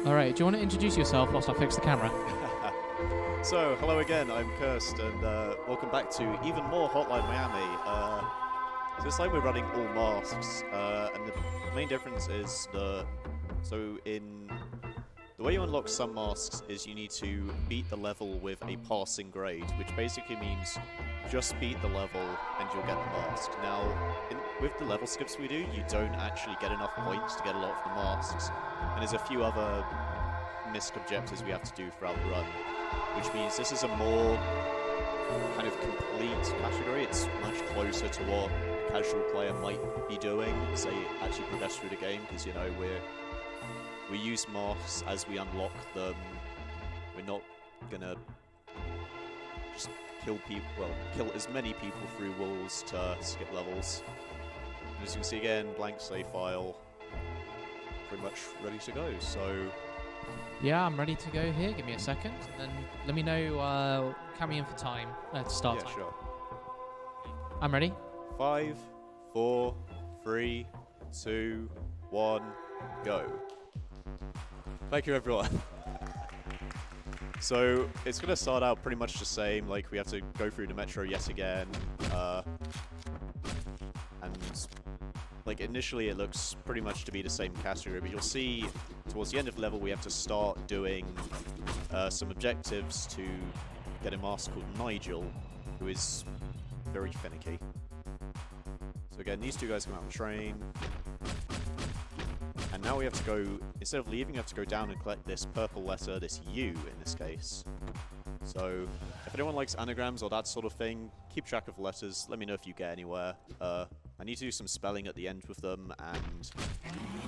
Alright, do you want to introduce yourself whilst I fix the camera? So, hello again, I'm Cursed, and welcome back to even more Hotline Miami. So this time we're running all masks, and the main difference is the way you unlock some masks is you need to beat the level with a passing grade, which basically means just beat the level and you'll get the mask. Now, with the level skips we do, you don't actually get enough points to get a lot of the masks, and there's a few other missed objectives we have to do throughout the run, which means this is a more kind of complete category. It's much closer to what a casual player might be doing as they actually progress through the game, because, you know, we use masks as we unlock them. We're not gonna just kill as many people through walls to skip levels. And as you can see again, blank save file, pretty much ready to go. So Yeah, I'm ready to go here. Give me a second, and then let me know, count me in for time to start time. yeah, sure. I'm ready. 5, 4, 3, 2, 1, go. Thank you, everyone. So it's going to start out pretty much the same. Like, we have to go through the metro yet again, and like initially it looks pretty much to be the same category, but you'll see towards the end of the level we have to start doing some objectives to get a mask called Nigel, who is very finicky. So again, these two guys come out on the train. And now we have to go, instead of leaving, you have to go down and collect this purple letter, this U in this case. So, if anyone likes anagrams or that sort of thing, keep track of letters, let me know if you get anywhere. I need to do some spelling at the end with them, and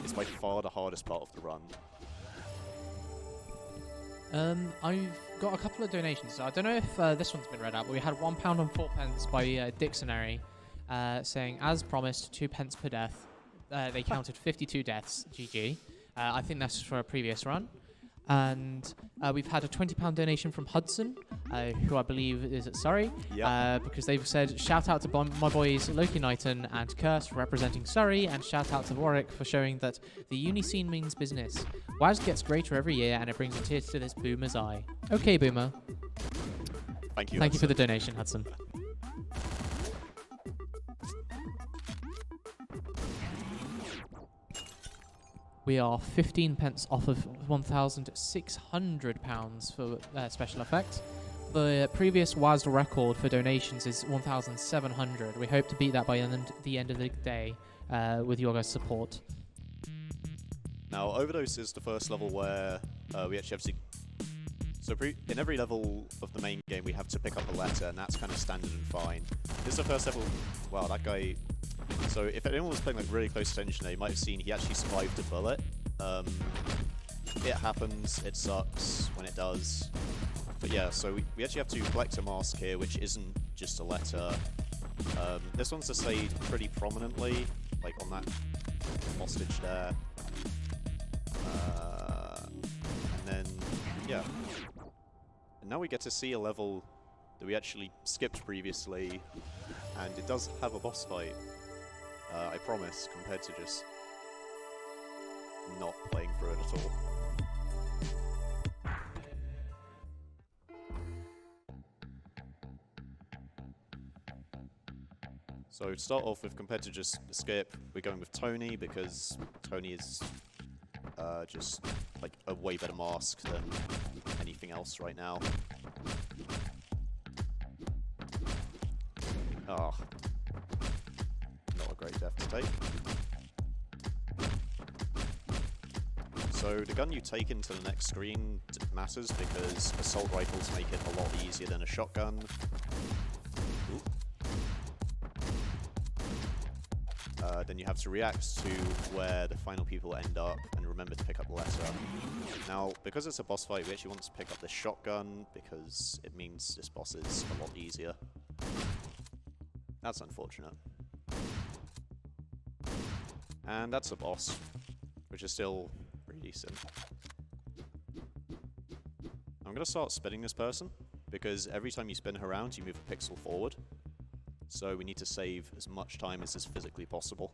it's by far the hardest part of the run. I've got a couple of donations. I don't know if this one's been read out, but we had £1 and 4p by Dictionary saying, as promised, 2p per death. They counted 52 deaths, GG. I think that's for a previous run. And we've had a £20 donation from Hudson, who I believe is at Surrey, Yep. because they've said, shout out to my boys Loki Knighton and Curse for representing Surrey, and shout out to Warwick for showing that the uni scene means business. WASD gets greater every year, and it brings a tear to this boomer's eye. Okay, boomer. Thank you. Thank you for the donation, Hudson. We are 15p off of £1,600 for special effects. The previous WASD record for donations is 1,700. We hope to beat that by the end of the day with your guys' support. Now, Overdose is the first level where we actually have to... So in every level of the main game, we have to pick up a letter, and that's kind of standard and fine. This is the first level... Wow, that guy... So if anyone was paying like really close attention, they might have seen he actually survived a bullet. It happens, it sucks when it does. But yeah, so we actually have to collect a mask here, which isn't just a letter. This one's displayed pretty prominently, like on that hostage there. And then, yeah. And now we get to see a level that we actually skipped previously, and it does have a boss fight. I promise, compared to just not playing through it at all. So to start off with, compared to just skip, we're going with Tony, because Tony is just like a way better mask than anything else right now. Ah. Not a great death to take. So the gun you take into the next screen matters, because assault rifles make it a lot easier than a shotgun. Then you have to react to where the final people end up, and remember to pick up the letter. Now, because it's a boss fight, we actually want to pick up this shotgun, because it means this boss is a lot easier. That's unfortunate. And that's a boss, which is still pretty decent. I'm going to start spinning this person, because every time you spin her around, you move a pixel forward. So we need to save as much time as is physically possible.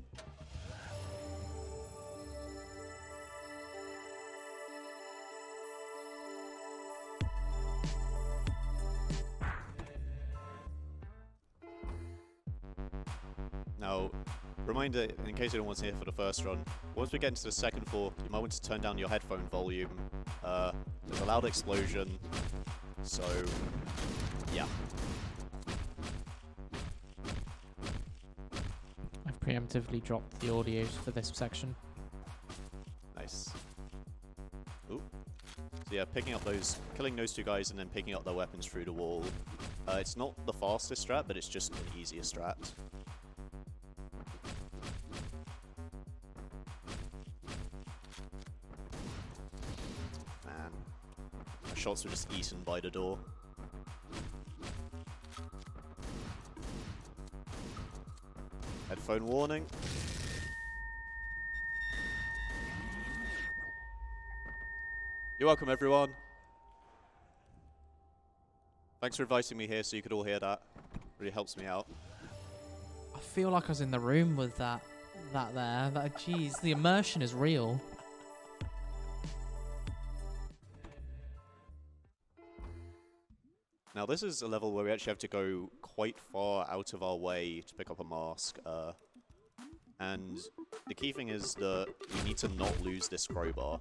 Now, reminder, in case anyone wasn't here for the first run, once we get into the second floor, you might want to turn down your headphone volume. There's a loud explosion, so yeah. I've preemptively dropped the audios for this section. Nice. Ooh. So yeah, killing those two guys and then picking up their weapons through the wall. It's not the fastest strat, but it's just an easier strat. Man, my shots were just eaten by the door. Headphone warning. You're welcome, everyone. Thanks for inviting me here so you could all hear that. Really helps me out. I feel like I was in the room with that there. Jeez, the immersion is real. Now this is a level where we actually have to go quite far out of our way to pick up a mask. And the key thing is that we need to not lose this crowbar.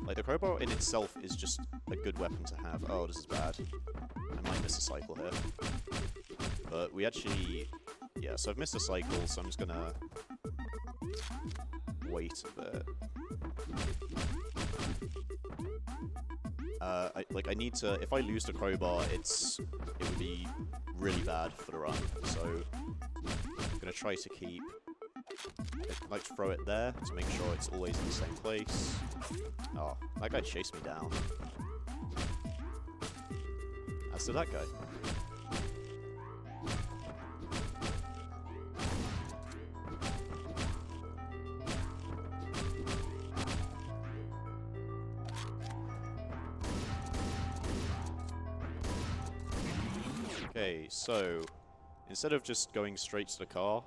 Like, the crowbar in itself is just a good weapon to have. Oh, this is bad. I might miss a cycle here. But we actually... Yeah, so I've missed a cycle, so I'm just gonna... wait a bit. I need to... If I lose the crowbar, it would be really bad for the run. So I'm gonna try to keep... I'd like to throw it there to make sure it's always in the same place. Oh, that guy chased me down. As did that guy. Okay, so instead of just going straight to the car,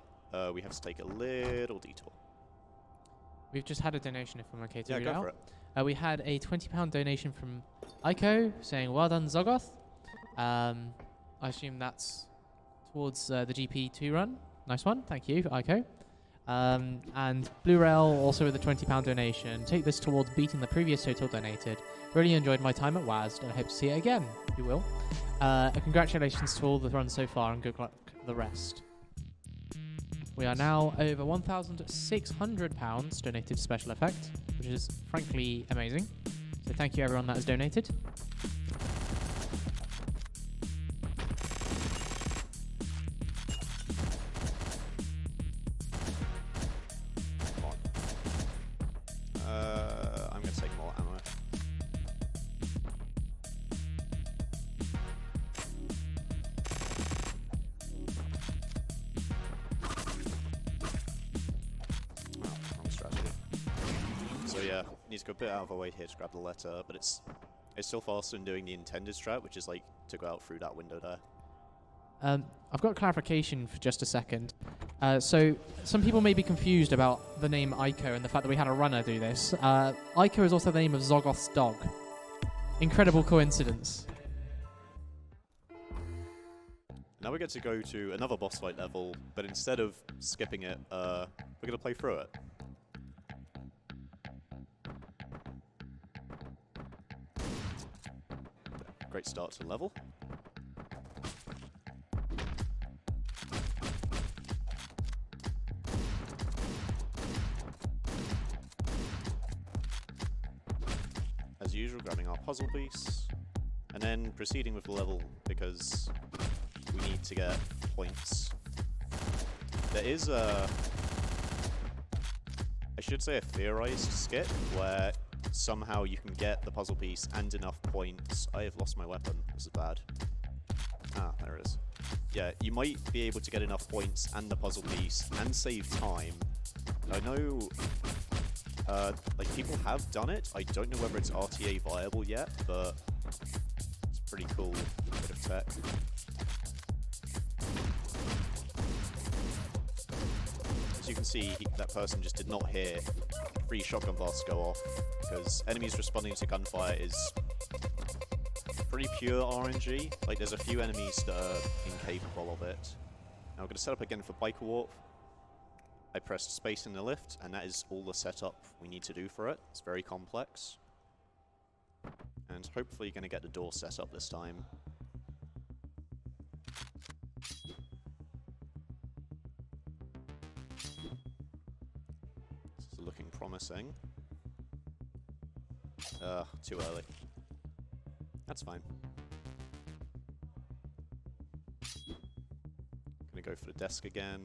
we have to take a little detour. We've just had a donation, if I'm okay to read go out. for it. We had a £20 donation from Aiko saying, "Well done, Zogoth." I assume that's towards the GP2 run. Nice one. Thank you, Aiko. And Blue Rail also with a £20 donation. "Take this towards beating the previous total donated. Really enjoyed my time at WASD and I hope to see it again." You will. Congratulations to all the runs so far and good luck the rest. We are now over £1,600 donated to Special Effect, which is frankly amazing. So thank you everyone that has donated. Come on. I'm going to take more ammo. So yeah, need to go a bit out of our way here to grab the letter, but it's still faster than doing the intended strat, which is like to go out through that window there. I've got clarification for just a second. So some people may be confused about the name Aiko and the fact that we had a runner do this. Aiko is also the name of Zogoth's dog. Incredible coincidence. Now we get to go to another boss fight level, but instead of skipping it, we're going to play through it. Great start to the level. As usual, grabbing our puzzle piece, and then proceeding with the level because we need to get points. There is I should say a theorized skip where somehow you can get the puzzle piece and enough points. I have lost my weapon. This is bad. Ah, there it is. Yeah, you might be able to get enough points and the puzzle piece and save time. I know, like, people have done it. I don't know whether it's RTA viable yet, but it's a pretty cool bit of tech. As you can see, that person just did not hear 3 shotgun blasts go off, because enemies responding to gunfire is pretty pure RNG. Like, there's a few enemies that are incapable of it. Now we're going to set up again for Biker Warp. I pressed space in the lift, and that is all the setup we need to do for it. It's very complex. And hopefully you're going to get the door set up this time. This is looking promising. Too early. That's fine. Gonna go for the desk again.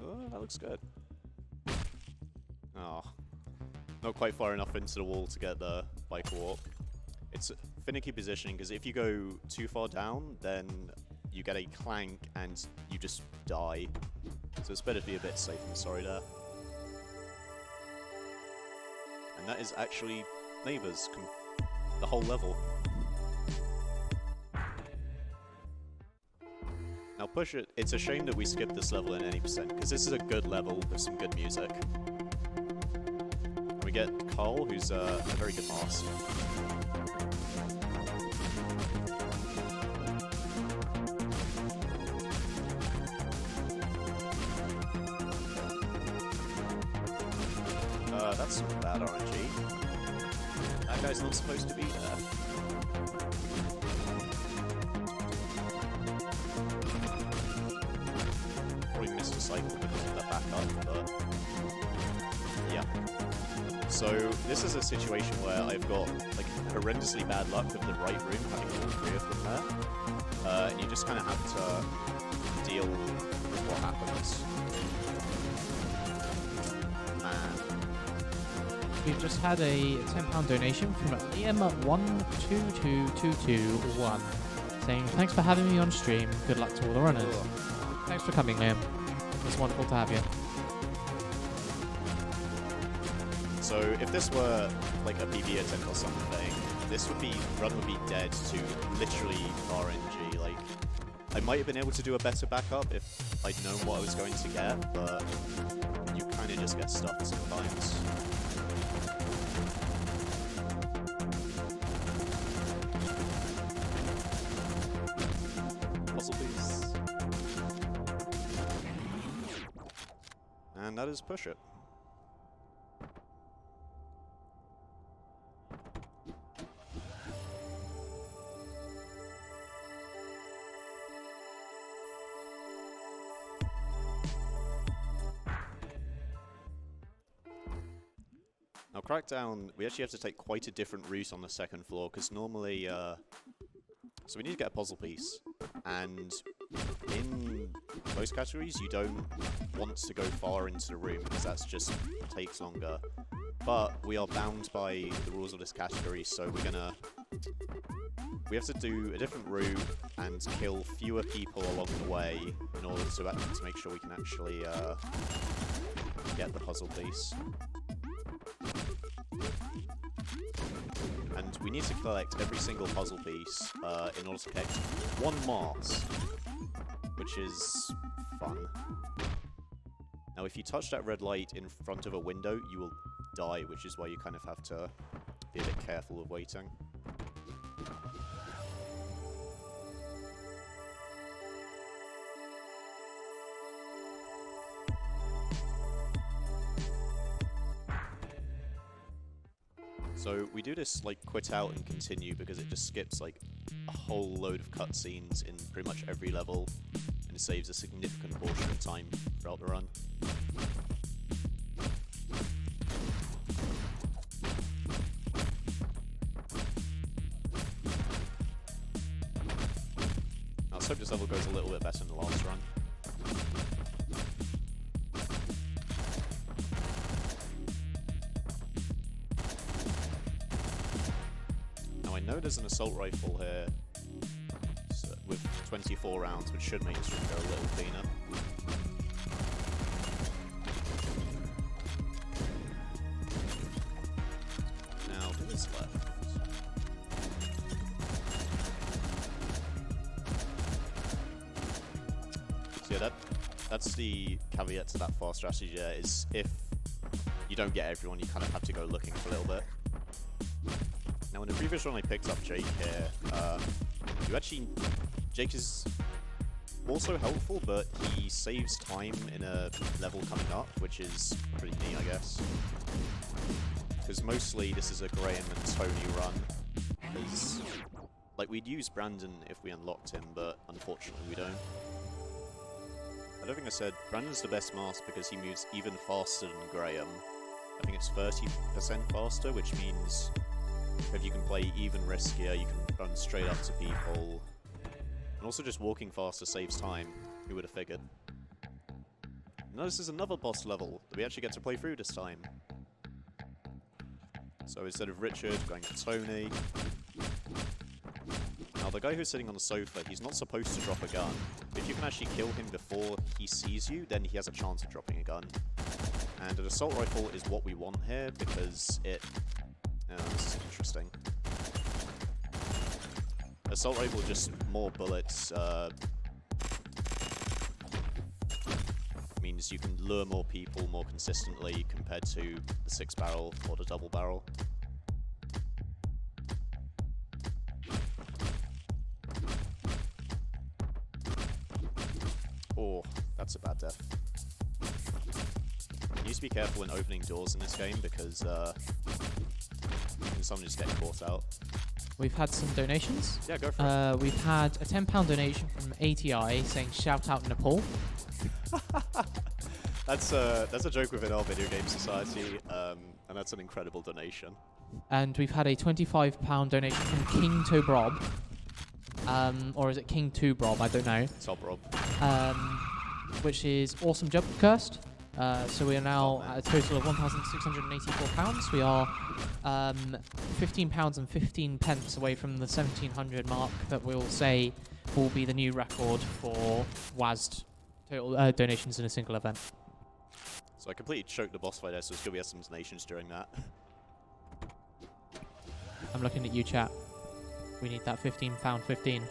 Oh, that looks good. Oh, not quite far enough into the wall to get the bike walk. It's finicky positioning, because if you go too far down, then you get a clank and you just die. So it's better to be a bit safe than sorry there. And that is actually neighbors, the whole level. Now push it. It's a shame that we skipped this level in any percent, because this is a good level with some good music. We get Carl, who's a very good mask. That's some bad RNG. That guy's not supposed to be there. Probably missed a cycle because of that backup, but yeah. So this is a situation where I've got like horrendously bad luck with the right room having all three of them there, and you just kind of have to deal with what happens. We've just had a £10 donation from Liam122221 saying, thanks for having me on stream. Good luck to all the runners. Thanks for coming, Liam. It's wonderful to have you. So if this were like a PB attempt or something, this would be, run would be dead to literally RNG. Like, I might have been able to do a better backup if I'd known what I was going to get, but you kind of just get stuck sometimes. And that is push it. Now Crackdown, we actually have to take quite a different route on the second floor, because normally, so we need to get a puzzle piece, and in most categories you don't want to go far into the room, because that just takes longer. But we are bound by the rules of this category, so we have to do a different route and kill fewer people along the way in order to make sure we can actually get the puzzle piece. And we need to collect every single puzzle piece in order to collect one mask, which is fun. Now if you touch that red light in front of a window, you will die, which is why you kind of have to be a bit careful of waiting. So we do this like quit out and continue because it just skips like a whole load of cutscenes in pretty much every level and saves a significant portion of time throughout the run. Now let's hope this level goes a little bit better than the last run. I know there's an assault rifle here with 24 rounds, which should make this room go a little cleaner. Now to this left. So yeah, that's the caveat to that fast strategy there, is if you don't get everyone, you kind of have to go looking for a little bit. Now, in the previous one, I picked up Jake here. Jake is also helpful, but he saves time in a level coming up, which is pretty neat, I guess. Because mostly this is a Graham and Tony run. Because, like, we'd use Brandon if we unlocked him, but unfortunately we don't. I don't think I said Brandon's the best mask because he moves even faster than Graham. I think it's 30% faster, which means if you can play even riskier, you can run straight up to people. And also just walking faster saves time. Who would have figured? Now this is another boss level that we actually get to play through this time. So instead of Richard, going to Tony. Now the guy who's sitting on the sofa, he's not supposed to drop a gun. If you can actually kill him before he sees you, then he has a chance of dropping a gun. And an assault rifle is what we want here because it... this is interesting. Assault rifle, just more bullets, means you can lure more people more consistently compared to the 6-barrel or the double barrel. Oh, that's a bad death. You need to be careful when opening doors in this game because someone just get caught out. We've had some donations. Yeah, go for it. We've had a £10 donation from ATI saying shout out Nepal. That's a joke within our video game society, and that's an incredible donation. And we've had a £25 donation from King Tobrob. Or is it King 2 Brob? I don't know. Top Rob. Which is awesome job, Cursed. So we are now at a total of £1,684. We are £15 and 15 pence away from the 1700 mark that we'll say will be the new record for WASD total donations in a single event. So I completely choked the boss fight there, so there's going to be some donations during that. I'm looking at you, chat. We need that £15 15.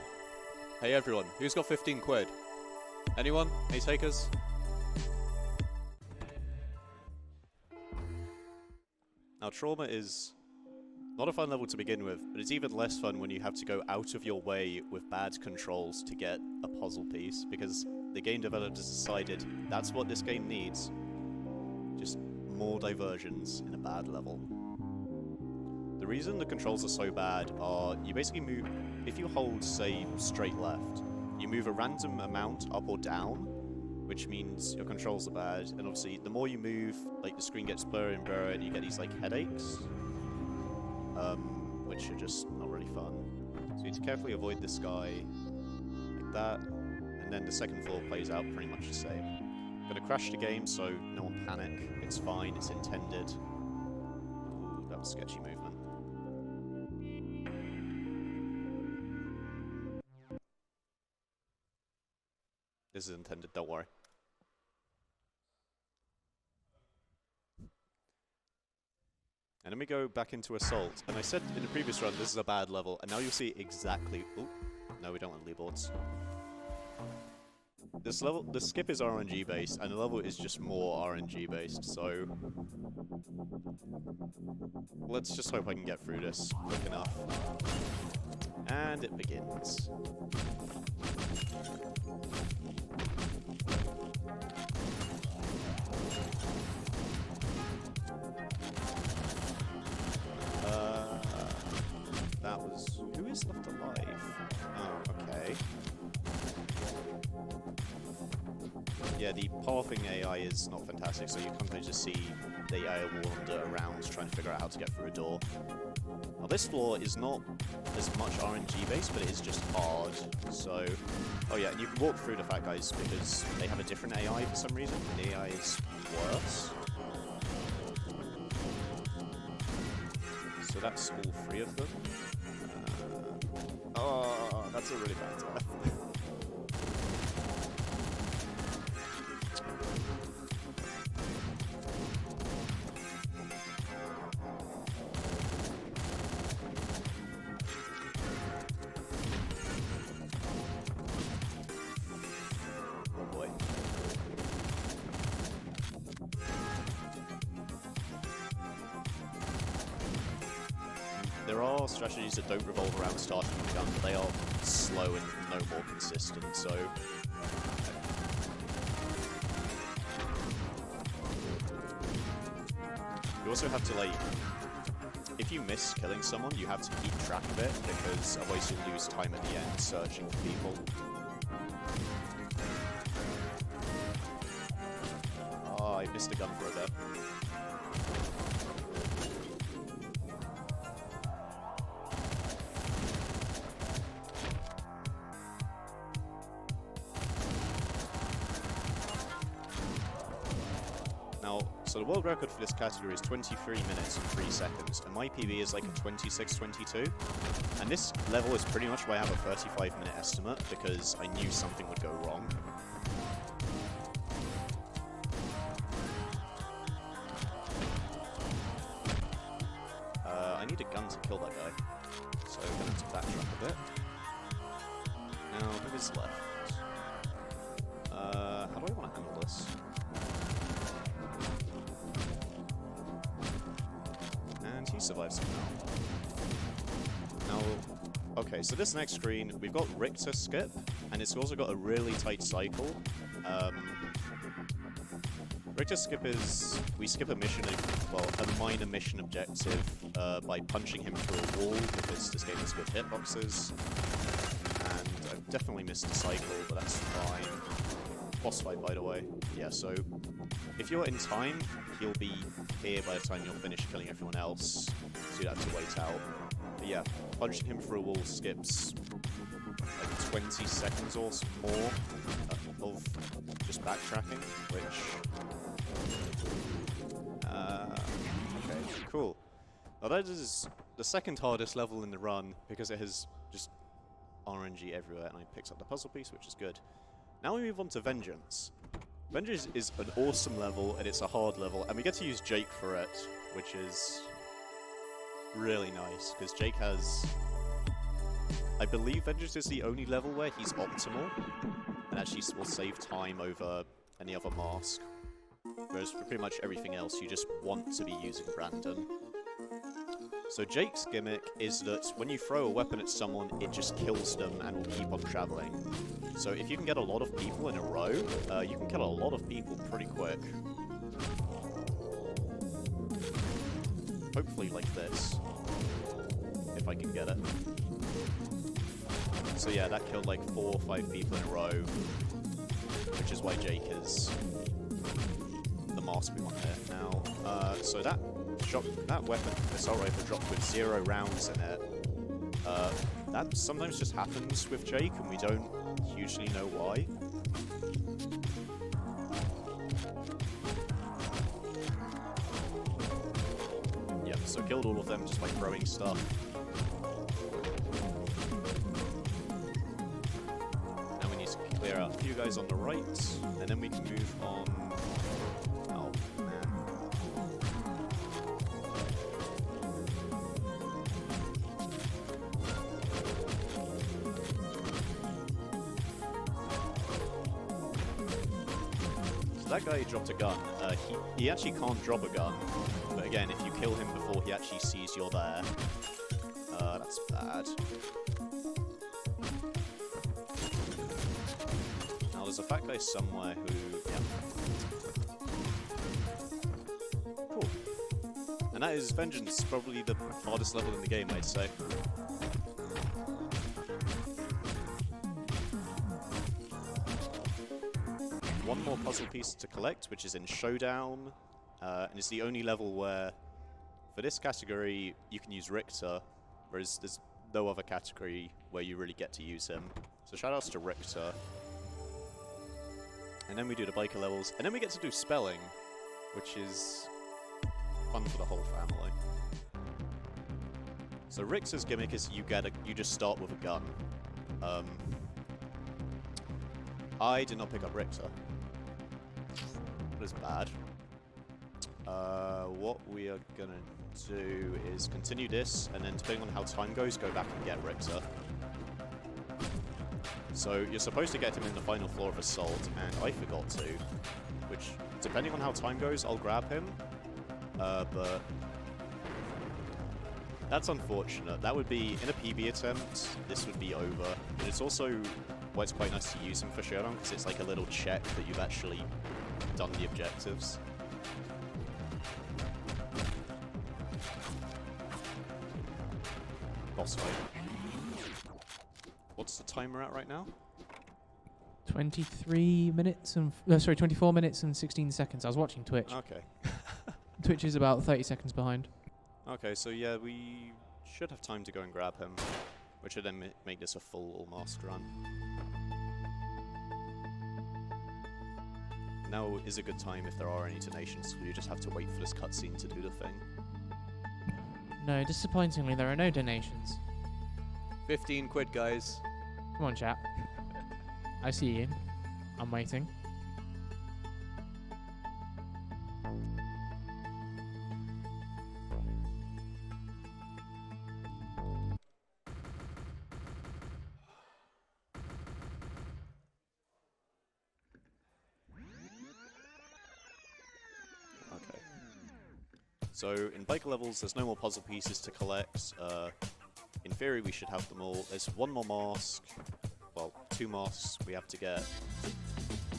Hey everyone, who's got 15 quid? Anyone? Any takers? Now, Trauma is not a fun level to begin with, but it's even less fun when you have to go out of your way with bad controls to get a puzzle piece, because the game developers decided that's what this game needs. Just more diversions in a bad level. The reason the controls are so bad are you basically move, if you hold, say, straight left, you move a random amount up or down, which means your controls are bad, and obviously the more you move, like the screen gets blurrier and blurrier and you get these like headaches, which are just not really fun. So you need to carefully avoid this guy, like that, and then the second floor plays out pretty much the same. I'm gonna crash the game, so no one panic, it's fine, it's intended. Ooh, that was sketchy movement. This is intended, don't worry. And then we go back into Assault. And I said in the previous run, this is a bad level, and now you'll see exactly... Ooh, no, we don't want leaderboards. This level, the skip is RNG based, and the level is just more RNG based, so... Let's just hope I can get through this quick enough. And it begins. That was... Who is left alive? Oh, okay. Yeah, the pathing AI is not fantastic, so you can kind of just see the AI wander around trying to figure out how to get through a door. Now this floor is not as much RNG based, but it is just hard, so... Oh yeah, and you can walk through the Fat Guys because they have a different AI for some reason, and the AI is worse. So that's all 3 of them. Oh, that's a really bad death. Oh boy. There there are strategies that don't revolve around starting with a gun, but they are slow and no more consistent, so... You also have to, like... If you miss killing someone, you have to keep track of it, because otherwise you'll lose time at the end searching for people. Oh, I missed a gun for a bit. So the world record for this category is 23 minutes and 3 seconds, and my PB is like a 26:22. And this level is pretty much where I have a 35-minute estimate, because I knew something would go wrong. I need a gun to kill that guy, so I'm going to have to backtrack a bit. Now, who is left? How do I want to handle this? And he survives somehow. Now, okay, so this next screen, we've got Richter skip, and it's also got a really tight cycle. Richter skip is, we skip a mission, well, a minor mission objective by punching him through a wall, because this game has good hitboxes. And I've definitely missed the cycle, but that's fine. Boss fight, by the way. Yeah, so if you're in time, he'll be here by the time you'll finish killing everyone else, so you have to wait out. But yeah, punching him through a wall skips like 20 seconds or more of just backtracking, which... okay, cool. Now that is the second hardest level in the run, because it has just RNG everywhere, and I picked up the puzzle piece, which is good. Now we move on to Vengeance. Vengeance is an awesome level, and it's a hard level, and we get to use Jake for it, which is really nice, because Jake has... I believe Vengeance is the only level where he's optimal, and actually will save time over any other mask. Whereas for pretty much everything else, you just want to be using Brandon. So Jake's gimmick is that when you throw a weapon at someone, it just kills them and will keep on traveling. So if you can get a lot of people in a row, you can kill a lot of people pretty quick. Hopefully like this, if I can get it. So yeah, that killed like 4 or 5 people in a row, which is why Jake is the mask we want here. Now, so that weapon, assault rifle, dropped with 0 rounds in it. That sometimes just happens with Jake, and we don't usually know why. Yep, so killed all of them just by throwing stuff. Now we need to clear out a few guys on the right, and then we can move on. Oh, man. That guy dropped a gun. He actually can't drop a gun, but again, if you kill him before he actually sees you're there, that's bad. Now there's a fat guy somewhere who, yeah. Cool. And that is Vengeance, probably the hardest level in the game, I'd say. One more puzzle piece to collect, which is in Showdown, and it's the only level where, for this category, you can use Richter, whereas there's no other category where you really get to use him. So shoutouts to Richter. And then we do the biker levels, and then we get to do spelling, which is fun for the whole family. So Richter's gimmick is you just start with a gun. I did not pick up Richter. That is bad. What we are gonna do is continue this, and then depending on how time goes, go back and get Richter. So you're supposed to get him in the final floor of Assault, and I forgot to. Which, depending on how time goes, I'll grab him. But That's unfortunate. That would be, in a PB attempt, this would be over. But it's also why it's quite nice to use him for showdown, because it's like a little check that you've actually done the objectives. Boss fight. What's the timer at right now? 24 minutes and 16 seconds. I was watching Twitch. Okay. Twitch is about 30 seconds behind. Okay, so yeah, we should have time to go and grab him, which would then make this a full all-mask run. Now is a good time if there are any donations, you just have to wait for this cutscene to do the thing. No, disappointingly, there are no donations. 15 quid, guys. Come on, chat. I see you. I'm waiting. Okay. So in biker levels, there's no more puzzle pieces to collect. In theory, we should have them all. There's one more mask. Well, 2 masks we have to get.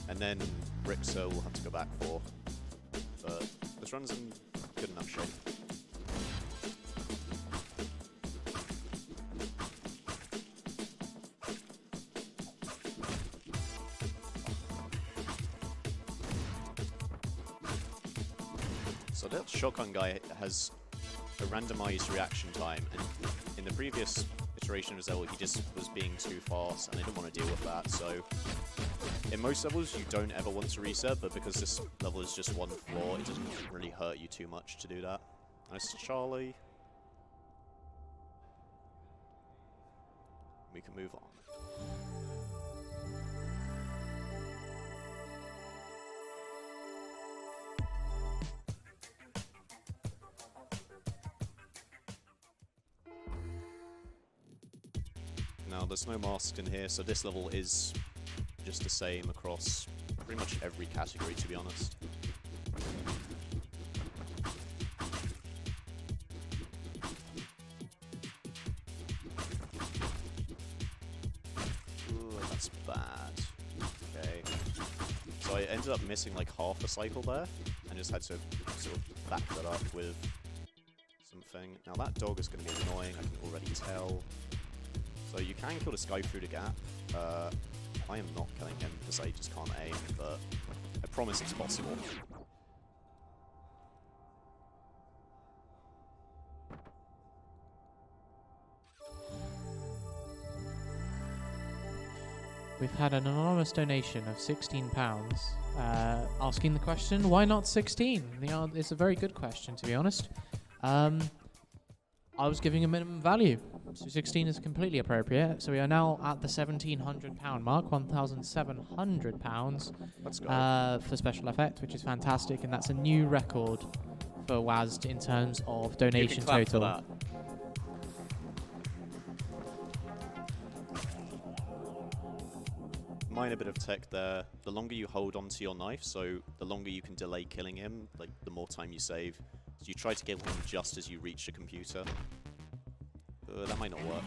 And then Richter we'll have to go back for. But this run's in good enough shape. So that shotgun guy has a randomized reaction time, and in the previous iteration of Zelda, he just was being too fast, and I didn't want to deal with that, so in most levels you don't ever want to reset, but because this level is just one floor, it doesn't really hurt you too much to do that. Nice Charlie. We can move on. Now, there's no masks in here, so this level is just the same across pretty much every category, to be honest. Ooh, that's bad. Okay. So I ended up missing like half a cycle there, and just had to sort of back that up with something. Now that dog is going to be annoying, I can already tell. So you can kill this guy through the gap. I am not killing him because I just can't aim, but I promise it's possible. We've had an anonymous donation of £16 asking the question, why not 16? It's a very good question, to be honest. I was giving a minimum value, so 16 is completely appropriate. So we are now at the £1,700 mark, £1,700 Let's go. for special effect, which is fantastic, and that's a new record for WASD in terms of donation total. For that. Minor bit of tech there. The longer you hold onto your knife, so the longer you can delay killing him, like the more time you save. So you try to kill him just as you reach the computer. That might not work.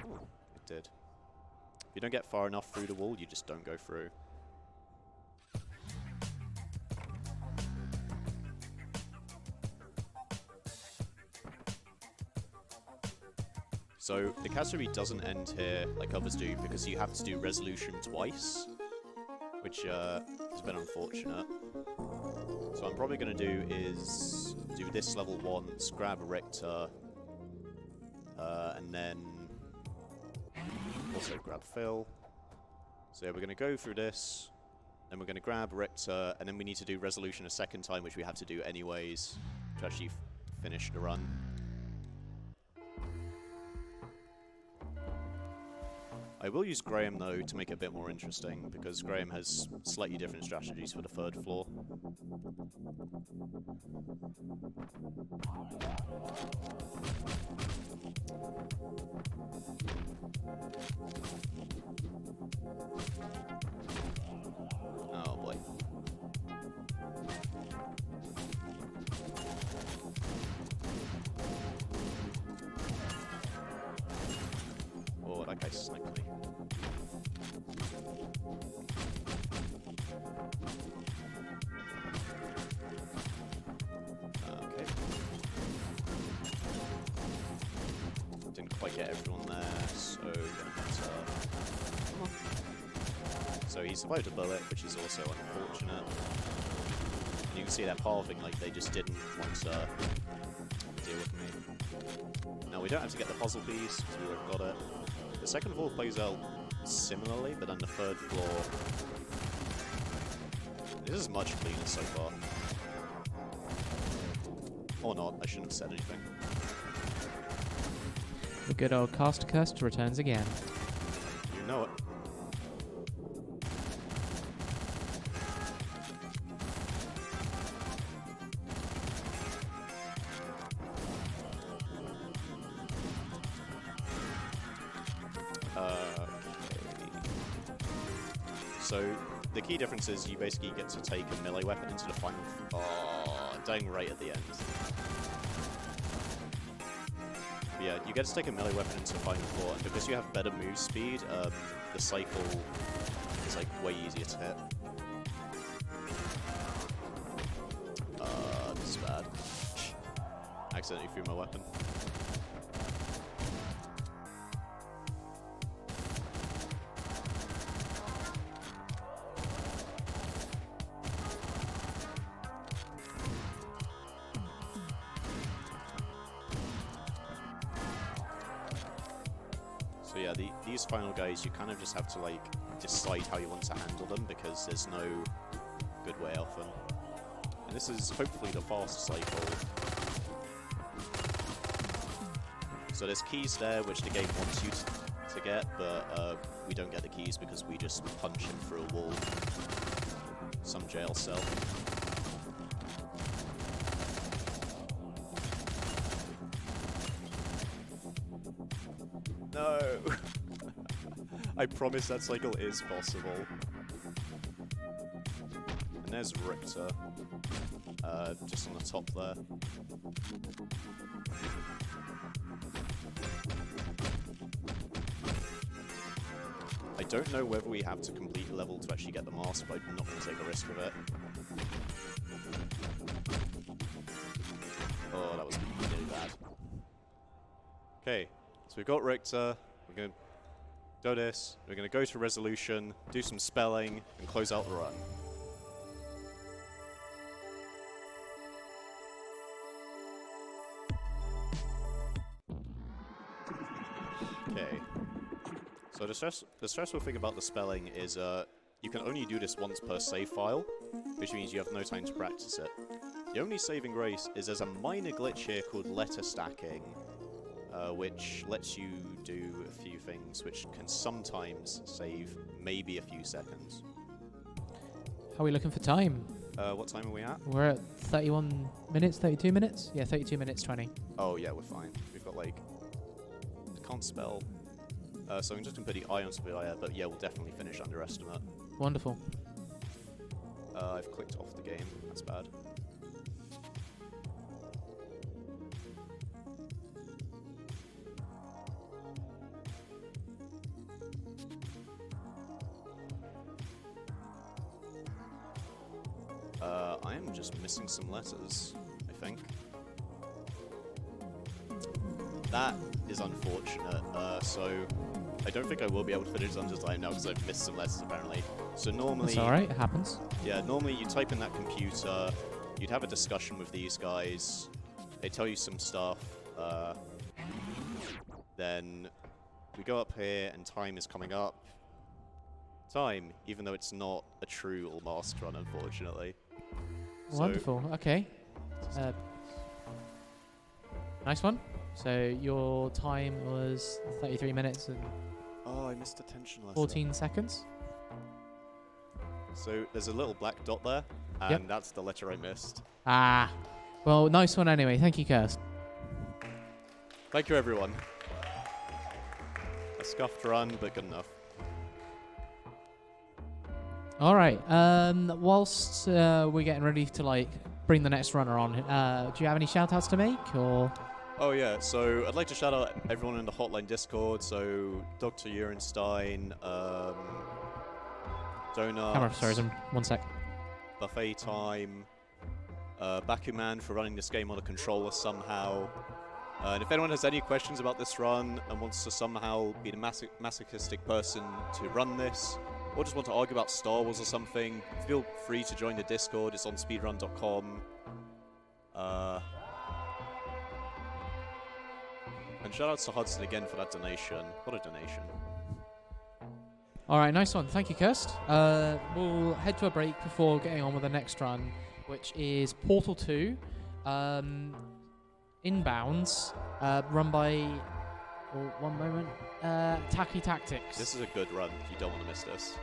Ooh, it did. If you don't get far enough through the wall, you just don't go through. So the category doesn't end here like others do, because you have to do resolution twice, which has been unfortunate. So what I'm probably going to do is do this level once, grab Richter, and then also grab Phil. So yeah, we're going to go through this, then we're going to grab Richter, and then we need to do resolution a second time, which we have to do anyways to actually finish the run. I will use Graham, though, to make it a bit more interesting, because Graham has slightly different strategies for the third floor. Oh, boy. quite get everyone there, so come on. So he survived a bullet, which is also unfortunate. And you can see that pathing, like they just didn't want to deal with me. Now we don't have to get the puzzle piece, because we already got it. The second floor plays out similarly, but then the third floor... This is much cleaner so far. Or not, I shouldn't have said anything. The good old Cast Cursed returns again. You know it. So the key difference is you basically get to take a melee weapon into the final... Oh, dying right at the end. But yeah, you get to take a melee weapon into the final floor, and because you have better move speed, the cycle is like way easier to hit. This is bad. Accidentally threw my weapon. So yeah, these final guys, you kind of just have to like decide how you want to handle them because there's no good way off them. And this is hopefully the fast cycle. So there's keys there which the game wants you to get, but we don't get the keys because we just punch him through a wall. Some jail cell. No! I promise that cycle is possible. And there's Richter. Just on the top there. I don't know whether we have to complete a level to actually get the mask, but I'm not going to take a risk with it. Oh, that was really bad. Okay. So we've got Richter, we're going to do this, we're going to go to resolution, do some spelling, and close out the run. Okay. So the stressful thing about the spelling is you can only do this once per save file, which means you have no time to practice it. The only saving grace is there's a minor glitch here called letter stacking, which lets you do a few things which can sometimes save maybe a few seconds. How are we looking for time? What time are we at? We're at 31 minutes, 32 minutes? Yeah, 32 minutes, 20. Oh yeah, we're fine. We've got like... I can't spell. So I'm just going to put the I on top of the I, but yeah, we'll definitely finish under estimate. Wonderful. I've clicked off the game. That's bad. I am just missing some letters, I think. That is unfortunate, so I don't think I will be able to finish under time now because I've missed some letters apparently. So normally... It's alright, it happens. Yeah, normally you type in that computer, you'd have a discussion with these guys, they tell you some stuff, then we go up here and time is coming up. Time, even though it's not a true or masked run, unfortunately. Wonderful, okay. Nice one. So your time was 33 minutes and Oh, I missed attention letter. 14 seconds. So there's a little black dot there, and that's the letter I missed. Ah, well, nice one anyway. Thank you, Cursed. Thank you, everyone. A scuffed run, but good enough. All right. Whilst we're getting ready to like bring the next runner on, do you have any shout-outs to make, or? Oh yeah, so I'd like to shout out everyone in the Hotline Discord. So Dr. Urenstein, Donut, Camera frozen. 1 sec. Buffet Time, Bakuman for running this game on a controller somehow, And if anyone has any questions about this run and wants to somehow be the masochistic person to run this, or just want to argue about Star Wars or something, feel free to join the Discord. It's on speedrun.com. And shoutouts to Hudson again for that donation. What a donation. Alright, nice one. Thank you, Cursed. We'll head to a break before getting on with the next run, which is Portal 2. Inbounds, run by... Oh, one moment. Tacky Tactics. This is a good run. You don't want to miss this.